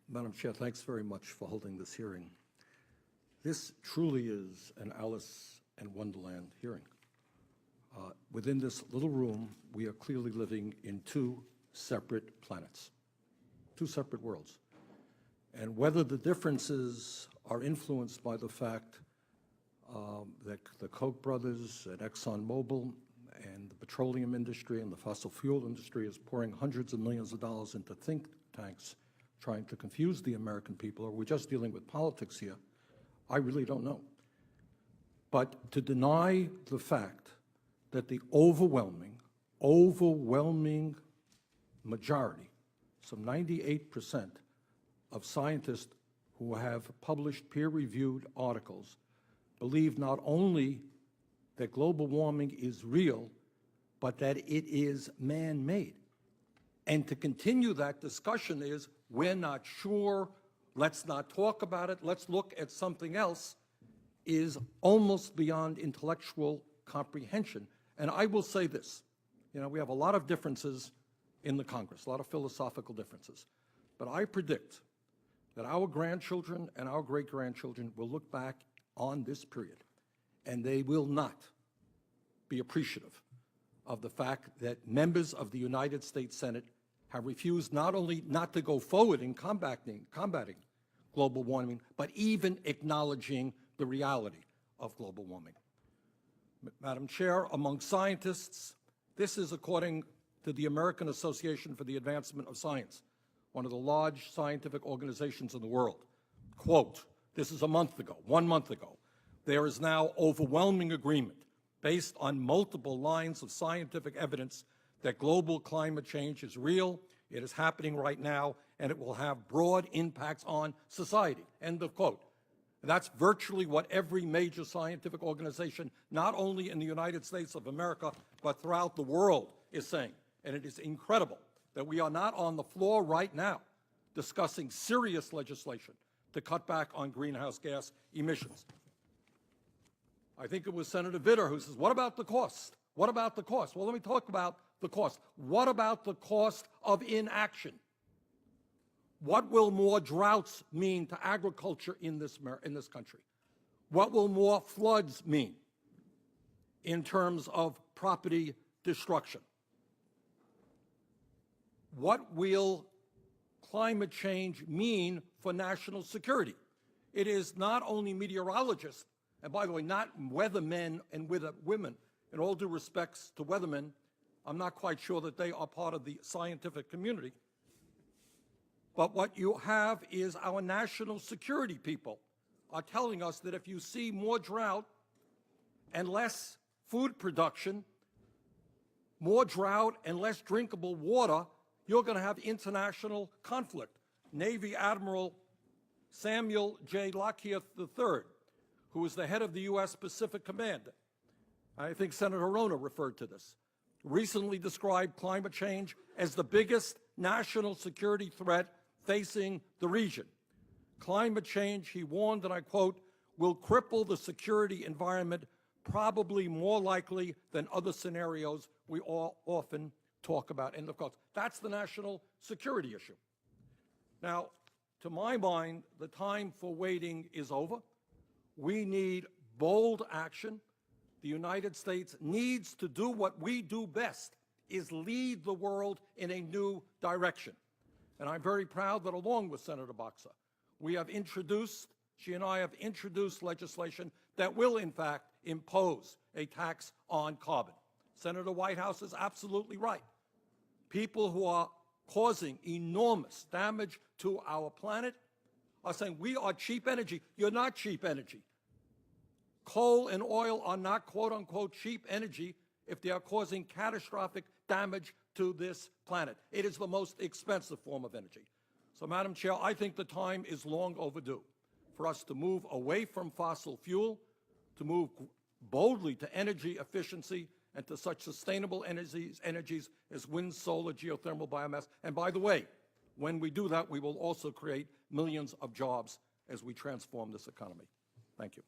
Madam Chair, thanks very much for holding this hearing. This truly is an Alice in Wonderland hearing. Within this little room, we are clearly living in two separate planets, two separate worlds. And whether the differences are influenced by the fact that the Koch brothers and ExxonMobil and the petroleum industry and the fossil fuel industry is pouring hundreds of millions of dollars into think tanks trying to confuse the American people, or we're just dealing with politics here, I really don't know. But to deny the fact that the overwhelming majority, some 98% of scientists who have published peer-reviewed articles believe not only that global warming is real, but that it is man-made. And to continue that discussion is, we're not sure, let's not talk about it, let's look at something else, is almost beyond intellectual comprehension. And I will say this, we have a lot of differences in the Congress, a lot of philosophical differences, but I predict that our grandchildren and our great-grandchildren will look back on this period, and they will not be appreciative of the fact that members of the United States Senate have refused not only not to go forward in combating global warming, but even acknowledging the reality of global warming. Madam Chair, among scientists, this is according to the American Association for the Advancement of Science, one of the large scientific organizations in the world. Quote, this is 1 month ago, there is now overwhelming agreement based on multiple lines of scientific evidence that global climate change is real, it is happening right now, and it will have broad impacts on society, end of quote. That's virtually what every major scientific organization, not only in the United States of America, but throughout the world, is saying. And it is incredible that we are not on the floor right now discussing serious legislation to cut back on greenhouse gas emissions. I think it was Senator Vitter who says, what about the cost? What about the cost? Well, let me talk about the cost. What about the cost of inaction? What will more droughts mean to agriculture in this country? What will more floods mean in terms of property destruction? What will climate change mean for national security? It is not only meteorologists, and by the way, not weathermen and women. In all due respects to weathermen, I'm not quite sure that they are part of the scientific community. But what you have is our national security people are telling us that if you see more drought and less food production, more drought and less drinkable water, you're going to have international conflict. Navy Admiral Samuel J. Lockyer III, who was the head of the U.S. Pacific Command, I think Senator Rona referred to this, recently described climate change as the biggest national security threat facing the region. Climate change, he warned, and I quote, will cripple the security environment probably more likely than other scenarios we all often talk about. End of quote. That's the national security issue. Now, to my mind, the time for waiting is over. We need bold action. The United States needs to do what we do best, is lead the world in a new direction. And I'm very proud that along with Senator Boxer, she and I have introduced legislation that will, in fact, impose a tax on carbon. Senator Whitehouse is absolutely right. People who are causing enormous damage to our planet are saying, we are cheap energy. You're not cheap energy. Coal and oil are not, quote unquote, cheap energy if they are causing catastrophic damage to this planet. It is the most expensive form of energy. So, Madam Chair, I think the time is long overdue for us to move away from fossil fuel, to move boldly to energy efficiency and to such sustainable energies as wind, solar, geothermal, biomass. And by the way, when we do that, we will also create millions of jobs as we transform this economy. Thank you.